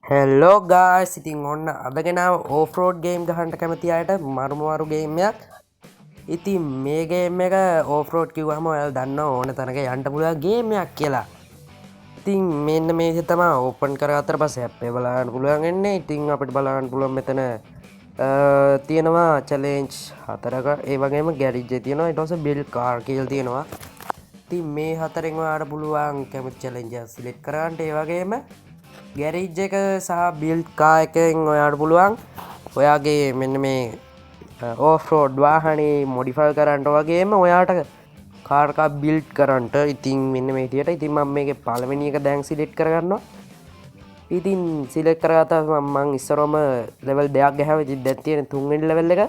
හෙල්ලෝ ගාස් ඉතින් ඔන්න අදගෙනාව off-road game ගහන්ට කැමති අයට මරුමවරු ගේමයක්. ඉතින් මේ ගේම් එක ඕෆරෝඩ් කිව්වහම ඔයාල දන්න ඕන තැනක යන්ට පුළා ගේමයක් කියලා. ඉතින් මෙන්න මේ තම ඕපන් කර අතර පස අපේ බලාන්න පුළුවන්ගන්නේ ඉතින් අපිට බලාන්න පුළුවන් මෙතන තියෙනවා චලේන්ච් හතරක ඒවගේම ගැරිජ්ජ තියෙනවා ඉටස බිල් කාර් කියල් තියෙනවා. ඉතින් මේ හතරෙන් වාට පුළුවන් කැමති චලෙන්ජ සිලෙට් කරන්නට ඒවගේම ගැරිජ් එක සහ බිල්් කා එකෙන් ඔයාට පුළුවන් ඔයාගේ මෙන්න මේ ඕෆරෝඩ් වාහනේ මොඩිෆල් කරන්නට වගේම ඔයාට කාර්කා බිල්ට් කරන්ට ඉතින් මෙන්න මේටියට ඉතින් මම මේ පලවෙනි එක දැන් සිලෙට් කරගන්නවා. ඉතින් සිලෙක් කරගත මං ඉස්සරෝම ලෙවල් දෙයක් ගැහැව ජි දැත්තියෙන තුන්ෙන් ලෙවල් එක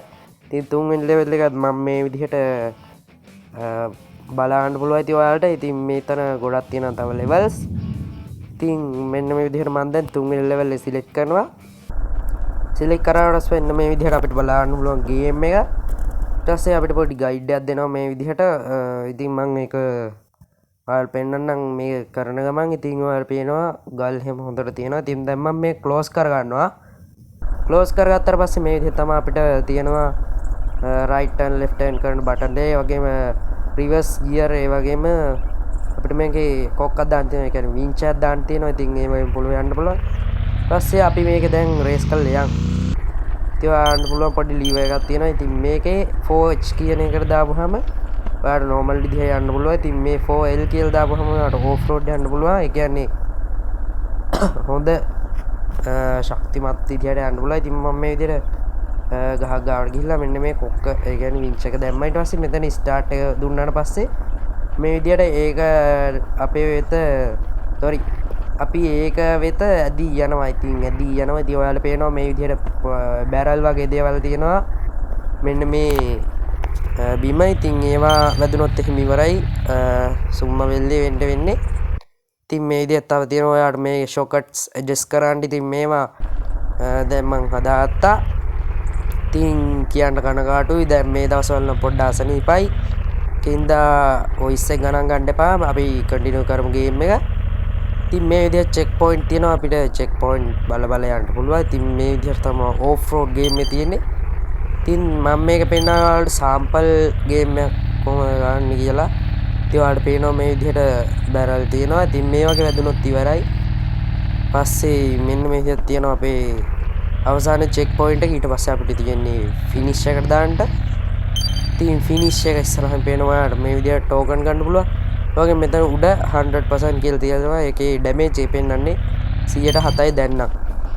ති තුන්ෙන් ලෙවල් එකත් මම මේ විදිහට බලාන්න පුළුව ඇති ඔයාලට ඉතින් මේ තන ගොඩත් තියෙන තව ලෙවල්ස්. ඉතින් මෙන්න මේ විදිහට මන්දැන් තුන්වෙනි ලෙවල් එක සිලෙක්ට් කරනවා. සිලෙක්ට් කරාට වෙන්න මේ විදිහට අපිට බලන්න පුළුවන් ගේම් එක. ඊට පස්සේ අපිට පොඩි ගයිඩ් එකක් දෙනවා මේ විදිහට. ඉතින් මම මේක ඔයාලට පෙන්නන්නම් මේ කරන ගමන්. ඉතින් ඔයාලට පේනවා ගල් හැම හොඳට තියෙනවා. ඉතින් දැන් මම මේ ක්ලෝස් කරගන්නවා. ක්ලෝස් කරගත්තාට පස්සේ මේ විදිහට තමයි අපිට තියෙනවා රයිට් ටර්න් ලෙෆ්ට් ටර්න් කරන බටන් එක. ඒ වගේම රිවර්ස් ගියර් ඒ වගේම අපිට මේකේ කොක්කක් දාන්න තියෙනවා. ඒ කියන්නේ වින්ච් එකක් දාන්න තියෙනවා. ඉතින් ඒවෙන් පුළුවන් යන්න පුළුවන්. ඊපස්සේ අපි මේක දැන් රේස් කරලා යන්. ඉතින් යන්න පුළුවන් පොඩි ලීවර් එකක් තියෙනවා. ඉතින් මේකේ 4H කියන එකට දාපුවාම ඔයාලට නෝමල් විදිහට යන්න පුළුවන්. ඉතින් මේ 4L කියලා දාපුවාම ඔයාලට ඕෆ් රෝඩ් යන්න පුළුවන්. ඒ කියන්නේ හොඳ ශක්තිමත් විදිහට යන්න පුළුවන්. ඉතින් මම මේ විදිහට ගහක් ගාවට ගිහිල්ලා මෙන්න මේ කොක්ක ඒ කියන්නේ වින්ච් එක දැම්මා. ඊට පස්සේ මෙතන ස්ටාර්ට් එක දුන්නාට පස්සේ මේ විදියට ඒක අපේ වෙත සොරි අපි ඒක වෙත ඇදී යනවා. ඉතින් ඇදී යනවා. ඉතින් ඔයාලට පේනවා මේ විදියට බැරල් වගේ දේවල් තියෙනවා මෙන්න මේ බිම. ඉතින් ඒවා වැදුනොත් එහෙම ඉවරයි සුම්ම වෙල්ලේ වෙන්න වෙන්නේ. ඉතින් මේ විදියට තව තියෙනවා ඔයාලට මේ ෂොකට්ස් ඇඩ්ජස්ට් කරන්න. ඉතින් මේවා දැන් මං හදාගත්තා. ඉතින් කියන්න කනගාටුයි දැන් මේ දවස්වල පොඩ්ඩක් අසනීපයි. ඉන්දා ඔයිස් එක ගණන් ගන්න එපා. අපි කන්ටිනියු කරමු ගේම් එක. ඉතින් මේ විදිහට චෙක් පොයින්ට් තියෙනවා. අපිට චෙක් පොයින්ට් බල බල යන්න පුළුවන්. ඉතින් මේ විදිහට තමයි ඕෆ් රෝඩ් ගේම් එක තියෙන්නේ. ඉතින් මම මේක පෙන්නනවා ඔයාලට සාම්පල් ගේම් එක කොහොමද ගන්න කියලා. ඉතින් ඔයාලට පේනවා මේ විදිහට බැරල් තියෙනවා. ඉතින් මේ වගේ වැදුනොත් ඉවරයි. පස්සේ මෙන්න මේ විදිහට තියෙනවා අපේ අවසාන චෙක් පොයින්ට් එක. ඊට පස්සේ අපිට තියෙන්නේ ෆිනිෂ් එකට දාන්න. ඉතින් ෆිනිෂ් එක ඉස්සරහින් පේනවා මේ විදිහට ටෝකන් ගන්න පුළුවන්. ඒ වගේම මෙතන උඩ 100% කියලා තියෙනවා. ඒකේ ඩැමේජ් එක පෙන්වන්නේ 107යි දැන් නම්.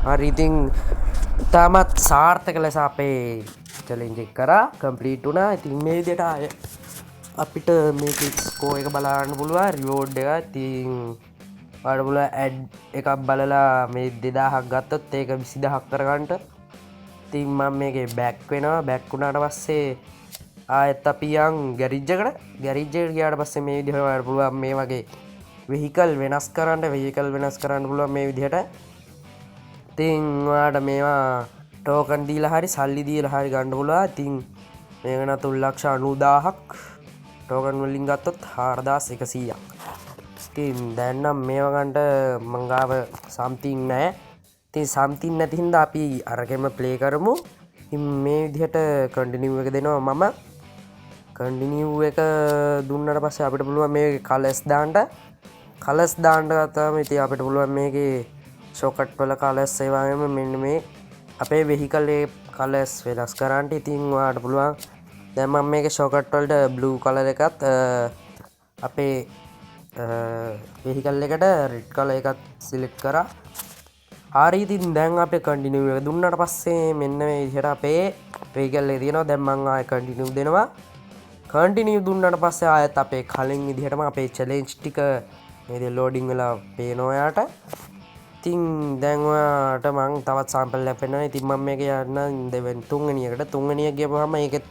හරි ඉතින් තාමත් සාර්ථක ලෙස අපේ චැලෙන්ජ් එක කරා කම්ප්ලීට් වුණා. ඉතින් මේ විදිහට ආය අපිට මේකේ ස්කෝර් එක බලන්න පුළුවන් රිවෝඩ් එක. ඉතින් ඔයාලට පුළුවන් ඇඩ් එකක් බලලා මේ 2000ක් ගත්තොත් ඒක 20000ක් කරගන්න. ඉතින් මම මේකේ බෑක් වෙනවා. බෑක් වුණාට පස්සේ ආයෙත් අපි යන් ගැරිජ් එකට. ගැරිජ් එකට ගියාට පස්සේ මේ විදිහට ඔයාලට පුළුවන් මේ වගේ වෙහිකල් වෙනස් කරන්න පුළුවන් මේ විදිහට. ඉතින් ඔයාලට මේවා ටෝකන් දීලා හරි සල්ලි දීලා හරි ගන්න පුළුවන්. ඉතින් මේක න 3,90,000ක් ටෝකන් වලින් ගත්තොත් 4,100ක්. ඉතින් දැන් නම් මේවා ගන්නට මං ගාව සම්තිං නැහැ. ඉතින් සම්තිං නැති හින්දා අපි අරගෙම ප්ලේ කරමු. ඉතින් මේ විදිහට කන්ටිනියු එක දෙනවා මම. කන්ටිනියු එක දුන්නට පස්සේ අපිට පුළුවන් මේ කලර්ස් දාන්න. කලර්ස් දාන්න ගත්තාම ඉතින් අපිට පුළුවන් මේකේ ෂොකට් වල කලර්ස් ඒ වගේම මෙන්න මේ අපේ වෙහිකල් ඒ කලර්ස් වෙනස් කරන්න. ඉතින් ඔයාලට පුළුවන් දැන් මම මේකේ ෂොකට් වලට බ්ලූ කලර් එකත් අපේ වෙහිකල් එකට රෙඩ් කලර් එකත් සිලෙක්ට් කරා. හරි ඉතින් දැන් අපේ කන්ටිනියු එක දුන්නාට පස්සේ මෙන්න මේ විදිහට අපේ වෙහිකල් එක තියෙනවා. දැන් මම ආයෙ කන්ටිනියු දෙනවා. කන්ටිනියු දුන්නාට පස්සේ ආයෙත් අපේ කලින් විදිහටම අපේ චැලෙන්ජ් ටික මේ ලෝඩින් වෙලා පේනවා ඔයාට. ඉතින් දැන් ඔයාට මම තවත් සාම්පල් එකක් පෙන්නනවා. ඉතින් මම මේක යන්න දෙවෙනි තුන්වෙනි එකට. තුන්වෙනි එක ගියපුවාම ඒකෙත්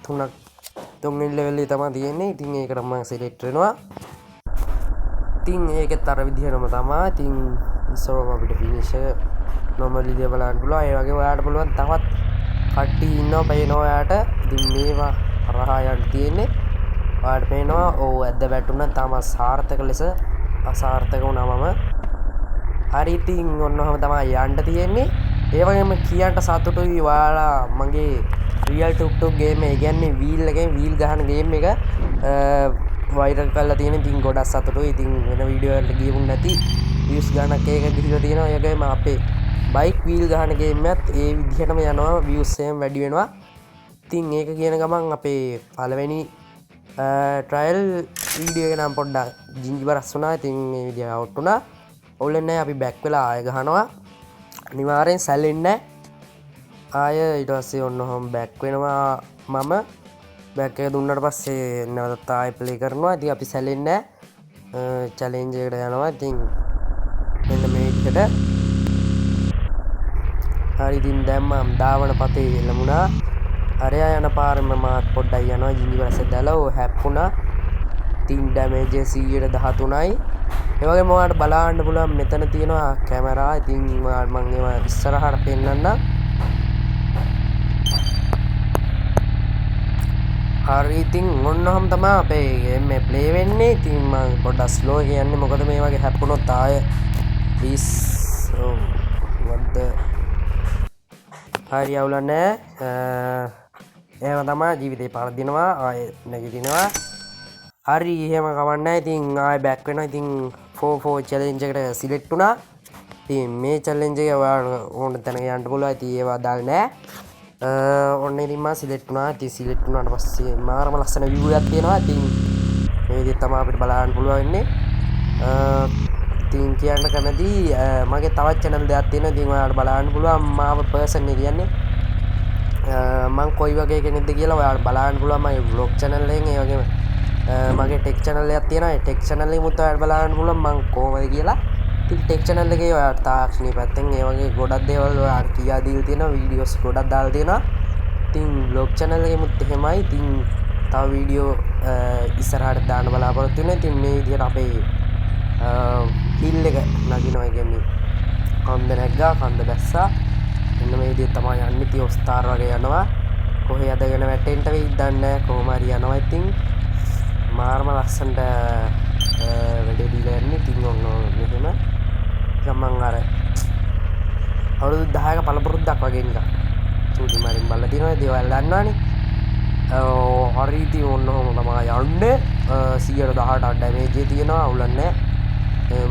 තුන්වෙනි ලෙවල් එක තමයි තියෙන්නේ. ඉතින් ඒකට මම සිලෙක්ට් වෙනවා. ඉතින් ඒකෙත් අර විදිහටම තමයි. ඉතින් ඉස්සරහම අපිට ෆිනිෂ් එක නොර්මල් විදිය බලන්න පුළුවන්. ඒ වගේ ඔයාලට පුළුවන් තවත් කට්ටිය ඉන්නවා පේනවා ඔයාට. ඉතින් මේවා හරහා යන්න තියෙන්නේ. ඔයාලට පේනවා ඔව් ඇද්ද වැටුණා තාම සාර්ථක ලෙස අසාර්ථක වුණා මම. හරි ඉතින් ඔන්නෝම තමයි යන්න තියෙන්නේ. ඒ වගේම කියන්න සතුටුයි ඔයාලා මගේ රියල් ටුක් ගේම් එක කියන්නේ වීල් එකෙන් වීල් ගහන ගේම් එක වයිරල් කරලා තියෙන. ඉතින් ගොඩක් සතුටුයි. ඉතින් වෙන වීඩියෝ වලට ගියුම් නැති views ගණක් එක ගිහිලා තියෙනවා. ඒ වගේම අපේ බයික් වීල් ගහන ගේම් එකත් ඒ විදිහටම යනවා views එහෙම වැඩි වෙනවා. ඉතින් ඒක කියන ගමන් අපේ පළවෙනි ට්‍රයිල් වීඩියෝ එක නම් පොඩ්ඩක් ජිංජිබරස් වුණා. ඉතින් මේ විදිහ අවුට් වුණා. ඔවුලෙන්න අපි බැක් වෙලා ආය ගහනවා. අනිවාර්යෙන් සැලෙන්න ආය ඊට පස්සේ ඔන්න හොම බැක් වෙනවා. මම බැක් එක දුන්නට පස්සේ නැවතත් ආය ප්ලේ කරනවා. ඉතින් අපි සැලෙන්න චැලෙන්ජ් එකට යනවා. ඉතින් මෙන්න මේ විදිහට හරි ඉතින් දැන් මම ධාවන පතේ එළමුණා. අරයා යන පාරෙම මාත් පොඩ්ඩක් යනවා ජිංජිබරස් දාලා ඕ හැප්පුණා. ඉතින් ඩැමේජ් 113යි. ඒ වගේම ඔයාලට බලන්න පුළුවන් මෙතන තියෙනවා කැමරා. ඉතින් මම ඒවා ඉස්සරහට පෙන්නන්න. හරි ඉතින් ඔන්නෝම තමයි අපේ ගේම් එක ප්ලේ වෙන්නේ. ඉතින් මම පොඩ්ඩක් ස්ලෝ කියන්නේ මොකද මේ වගේ හැප්පුණොත් ආය ප්ලීස් වද්ද හරි අවුලක් නැහැ. එහෙම තමයි ජීවිතේ පරදිනවා ආය නැගිටිනවා. හරි එහෙම කවන්න. ඉතින් ආය බැක් වෙනවා. ඉතින් 4 චැලෙන්ජ් එකට සිලෙක්ට් වුණා. ඉතින් මේ චැලෙන්ජ් එක ඔයාලට ඕන තැනක යන්න පුළුවන්. ඉතින් ඒවා දාලා නැහැ. ඔන්න ඉතින් මම සිලෙක්ට් වුණා. ඉතින් සිලෙක්ට් වුණාට පස්සේ මාරම ලස්සන view එකක් තියෙනවා. ඉතින් මේ විදිහට තමයි අපිට බලන්න පුළුවන් වෙන්නේ. ඉතින් කියන්න කැමති මගේ තවත් channel දෙකක් තියෙනවා. ඉතින් ඔයාලට බලන්න පුළුවන්. මාව පර්සන් කියන්නේ මම කොයි වගේ කෙනෙක්ද කියලා ඔයාලට බලන්න පුළුවන්. මගේ vlog channel එකෙන් ඒ වගේම මගේ ටෙක් channel එකක් තියෙනවා. ඒ ටෙක් channel එකේ මුත් ඔයාලට බලන්න පුළුවන් මම කොහොමද කියලා. ඉතින් ටෙක් channel එකේ ඔයාලට තාක්ෂණීය පැත්තෙන් ඒ වගේ ගොඩක් දේවල් ඔයාලට කියා දීලා තියෙනවා. වීඩියෝස් ගොඩක් දාලා තියෙනවා. ඉතින් vlog channel එකේ මුත් එහෙමයි. ඉතින් තව වීඩියෝ ඉස්සරහට දාන්න බලාපොරොත්තු වෙනවා. ඉතින් මේ විදිහට අපේ හිල් එක නගිනවා කියන්නේ කන්ද නැග්ගා කන්ද බැස්සා. එන්න මේ විදිහට තමයි යන්නේ. ඉතින් ඔස්තාර් වගේ යනවා. කොහේ යදගෙන වැටෙන්න වෙයිද දන්නේ නැහැ. කොහොම හරි යනවා. ඉතින් මාරම ලස්සනට වැඩේ දීලා යන්නේ. ඉතින් ඔන්න මෙහෙම ගමන් අර අවුරුදු 10ක පළපුරුද්දක් වගේ නිකන් චූටි මාරින් බලලා තියෙනවා. දේවල් දන්නවනේ. හරි ඉතින් ඔන්න ඔහොම තමයි යන්නේ. 118ක් ඩැමේජ් එක තියෙනවා. අවුලක් නැහැ.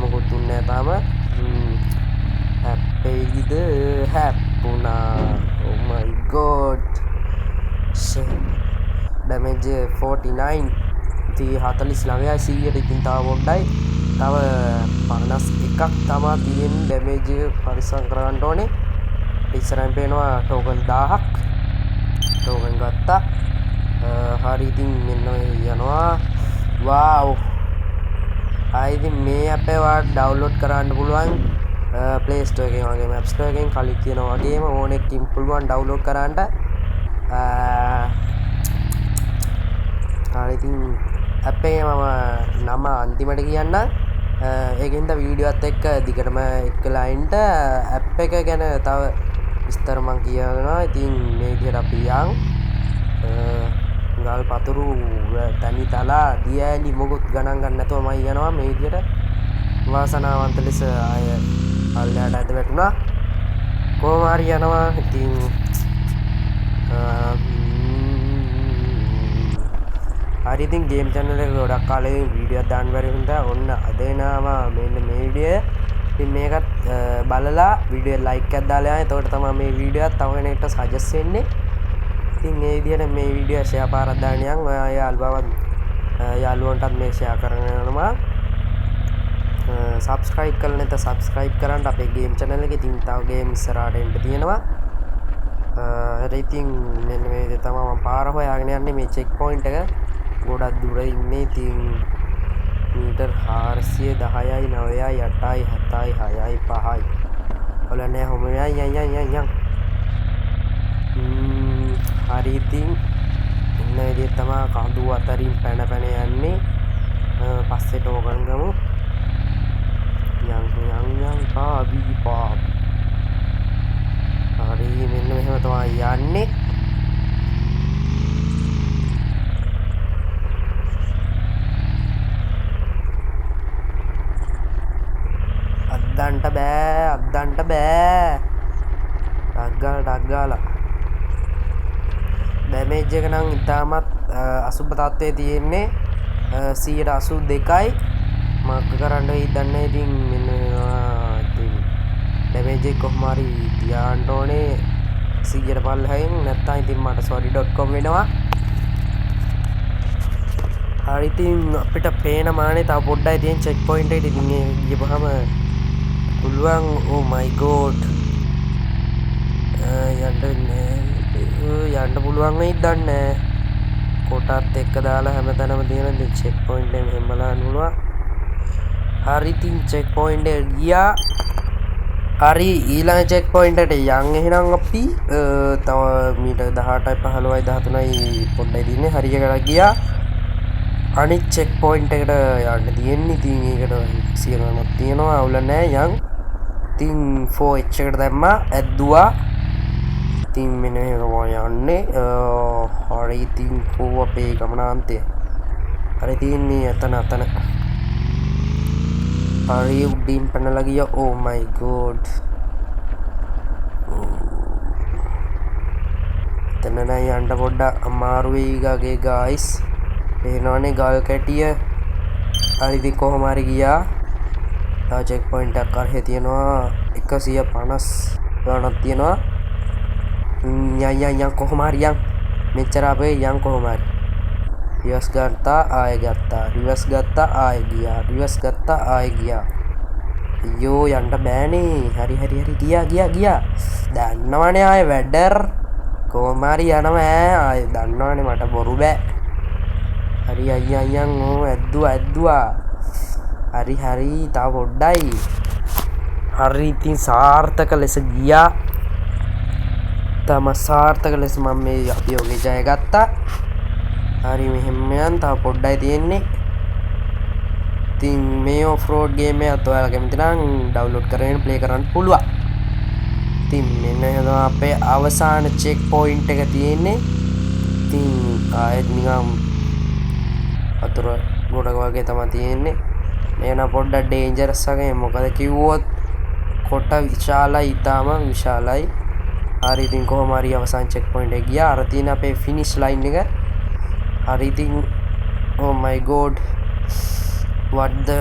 මොකුත් දුන්නේ නැහැ තාම. හැප්පෙයිද හැප්පුණා. oh my god ඩැමේජ් 49 49යි 100ට. ඉතින් තව පොඩ්ඩයි. තව 51ක් තමයි තියෙන්නේ. ඩැමේජ් පරිස්සම් කරගන්න ඕනේ. ඉස්සරහින් පේනවා ටෝකන් 1000ක්. ටෝකන් ගත්තා. හරි ඉතින් මෙන්න යනවා. wow ඉතින් මේ ඇප් එක ඔයාලට ඩවුන්ලෝඩ් කරන්න පුළුවන් Play Store එකෙන් වගේම App Store එකෙන් කලින් කියන වගේම ඕන එකකින් පුළුවන් ඩවුන්ලෝඩ් කරන්න. හරි ඉතින් ඇප් එකේ මම නම අන්තිමට කියන්න. ඒකෙන්ද වීඩියෝත් එක්ක දිගටම එක්කලා ඉන්න. ඇප් එක ගැන තව විස්තර මම කියනවා. ඉතින් මේ විදිහට අපි යන් ගල් පතුරු තනි තලා දියැලි මොකුත් ගණන් ගන්න නැතුව මම යනවා. මේ විදිහට වාසනාවන්ත ලෙස ආය අල්ලයට ඇද වැටුණා. කොහොම හරි යනවා. ඉතින් හරි ඉතින් ගේම් channel එක ගොඩක් කාලෙකින් වීඩියෝ එකක් දාන්න බැරි වුණා. ඔන්න අද එනවා මෙන්න මේ වීඩියෝ. ඉතින් මේකත් බලලා වීඩියෝ ලයික් එකක් දාලා යන්න. එතකොට තමයි මේ වීඩියෝ එක තව කෙනෙක්ට සජෙස්ට් වෙන්නේ. ඉතින් මේ විදිහට මේ වීඩියෝ ෂෙයා පාරක් දාන්න යන්. ඔයා යාළුවන්ටත් මේ ෂෙයා කරන්න යනවා. සබස්ක්‍රයිබ් කරලා නැත්නම් සබස්ක්‍රයිබ් කරන්න අපේ ගේම් channel එකේ. ඉතින් තව ගේම් ඉස්සරහට එන්න තියෙනවා. ඉතින් මෙන්න මේ විදිහට තමයි මම පාර හොයාගෙන යන්නේ. මේ චෙක් පොයින්ට් එක ගොඩක් දුර ඉන්නේ. ඉතින් මීටර් 410යි 9යි 8යි 7යි 6යි 5යි ඔල නෑ හොම යන් හරි ඉතින් එන්න විදිහට තමයි කඳු අතරින් පැන පැන යන්නේ. පස්සේ ටෝකන් ගමු. යන් පාවි පාව. හරි මෙන්න මෙහෙම තමයි යන්නේ. අද්දන්ට බෑ ඩක්ගාලා ඩැමේජ් එක නම් ඉතාමත් අසුභ තත්ත්වයේ තියෙන්නේ 82යි මක්ක කරන්න වෙයි දන්නේ ඉතින් මෙන්න ඩැමේජ් එක කොහොම හරි තියාන්න ඕනේ 100ට පල්ලෙහින් නැත්නම් ඉතින් මට sorry.com වෙනවා හරි ඉතින් අපිට පේන මානේ තව පොඩ්ඩයි තියෙන චෙක් පොයින්ට් එකට ඉතින් ගියපහම පුළුවන් oh my god යන්න පුළුවන් වෙයිද දන්නේ කොටත් එක්ක දාලා හැමතැනම තියෙන චෙක් පොයින්ට් එක මෙහෙම බලන්න පුළුවන් හරි ඉතින් චෙක් පොයින්ට් එක ගියා හරි ඊළඟ චෙක් පොයින්ට් එකට යන් එහෙනම් අපි තව මීටර් 18යි 15යි 13යි පොඩ්ඩයි තියෙන්නේ හරියකට ගියා අනිත් චෙක් පොයින්ට් එකට යන්න තියෙන්නේ ඉතින් ඒකට 100 තියෙනවා අවුල නැහැ යන් ඉතින් 4h එකට දැම්මා ඇද්දුවා ඉතින් මෙන්න මේක යන්නේ හරි ඉතින් කෝ අපේ ගමනාන්තය හරි තියන්නේ අතන හරි උඩින් පැනලා ගියා oh my god එතන නෑ යන්න පොඩ්ඩක් අමාරු වෙයි ගගේ guys පේනවනේ ගල් කැටිය හරි ඉතින් කොහොම හරි ගියා තව චෙක් පොයින්ට් එකක් කරේ තියෙනවා 150 ගණක් තියෙනවා යන් කොහොම හරි යන් මෙච්චර අපේ යන් කොහොම හරි රිවර්ස් ගත්තා ආයෙ ගත්තා රිවර්ස් ගත්තා ආයෙ ගියා රිවර්ස් ගත්තා ආයෙ ගියා අයියෝ යන්න බෑනේ හරි ගියා දන්නවනේ ආයෙ වැඩර් කොහොම හරි යනවා ආයෙ දන්නවනේ මට බොරු බෑ හරි අයියන් ඕ ඇද්දුවා හරි තව පොඩ්ඩයි හරි ඉතින් සාර්ථක ලෙස ගියා තම සාර්ථක ලෙස මම මේ අභියෝගය ජය ගත්තා හරි මෙහෙම යන් තව පොඩ්ඩයි තියෙන්නේ ඉතින් මේ ඔෆ් රෝඩ් ගේම් එකත් ඔයාලා කැමති නම් ඩවුන්ලෝඩ් කරගෙන ප්ලේ කරන්න පුළුවන් ඉතින් මෙන්න එහෙනම් අපේ අවසාන චෙක් පොයින්ට් එක තියෙන්නේ ඉතින් ආයෙත් නිකම් අතුර ගොඩක වගේ තමයි තියෙන්නේ මේන පොඩ්ඩක් ඩේන්ජරස් වගේ මොකද කිව්වොත් කොට විශාලයි ඉතාම විශාලයි හරි ඉතින් කොහොම හරි අවසාන චෙක් පොයින්ට් එක ගියා අර තියෙන අපේ ෆිනිෂ් ලයින් එක හරි ඉතින් oh my god what the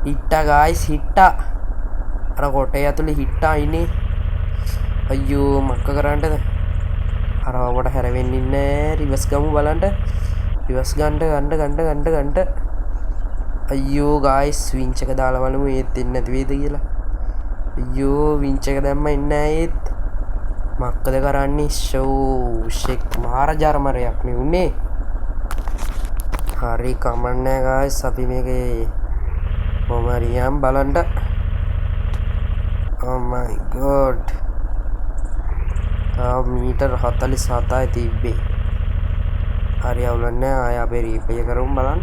හිට්ටා guys හිට්ටා අර කොටේ ඇතුලේ හිට්ටා ඉන්නේ අයියෝ මක්ක කරන්නද අර වට හැරෙවෙන්නේ නැහැ රිවර්ස් ගමු බලන්න රිවර්ස් ගන්න අයියෝ guys වින්ච් එක දාලා බලමු ඒත් එන්නේ නැති වේද කියලා අයියෝ වින්ච් එක දැම්ම ඉන්නේ ඒත් මක්කද කරන්නේ ෂෝ ෂෙක් මාර ජර්මරයක් නේ උනේ හරි කමන්නේ guys අපි මේකේ මොමරියම් බලන්න oh my god මීටර් 47යි තිබ්බේ හරි අවුලන්නේ ආය අපේ රීපය කරමු බලන්න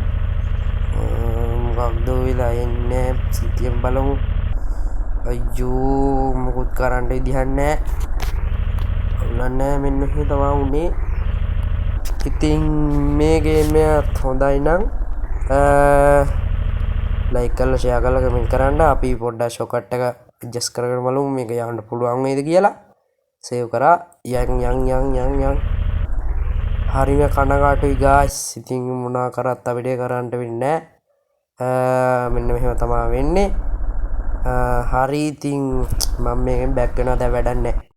මොකක්ද වෙලා එන්නේ සිටියෙන් බලමු අයියෝ මොකුත් කරන්න විදිහක් නැහැ අවුලන්නේ මෙන්න මෙහෙ තමයි උනේ ඉතින් මේ ගේම් එක හොඳයි නම් ලයික් කරලා ෂෙයා කරලා කමෙන්ට් කරන්න අපි පොඩ්ඩක් ෂොකට් එක ඇඩ්ජස්ට් කරගෙන බලමු මේක යන්න පුළුවන් වේද කියලා සේව් කරා යන් හරිම කනගාටුයි guys ඉතින් මොනවා කරත් අපිට කරන්න වෙන්නේ නැහැ මෙන්න මෙහෙම තමයි වෙන්නේ හරි ඉතින් මම මේකෙන් බැක් වෙනවා දැන් වැඩක් නැහැ